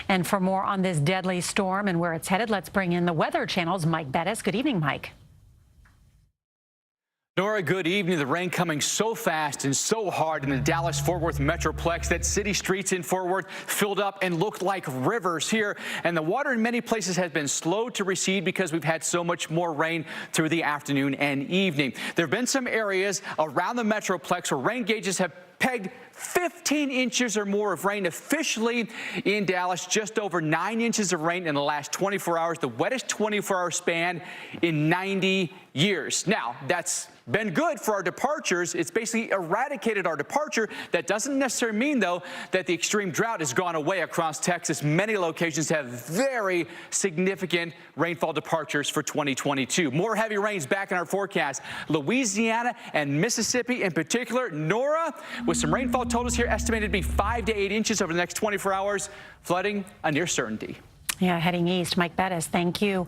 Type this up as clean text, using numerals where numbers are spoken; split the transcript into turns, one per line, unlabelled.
And for more on this deadly storm and where it's headed, let's bring in the Weather Channel's Mike Bettis. Good evening, Mike.
Norah, good evening. The rain coming so fast and so hard in the Dallas-Fort Worth Metroplex that city streets in Fort Worth filled up and looked like rivers here. And the water in many places has been slow to recede because we've had so much more rain through the afternoon and evening. There have been some areas around the Metroplex where rain gauges have pegged 15 inches or more of rain officially in Dallas, just over 9 inches of rain in the last 24 hours, the wettest 24-hour span in 90 years. Now, that's been good for our departures. It's basically eradicated our departure. That doesn't necessarily mean, though, that the extreme drought has gone away across Texas. Many locations have very significant rainfall departures for 2022. More heavy rains back in our forecast. Louisiana and Mississippi in particular. Norah, with some rainfall totals here estimated to be 5 to 8 inches over the next 24 hours. Flooding a near certainty.
Yeah, heading east. Mike Bettis, thank you.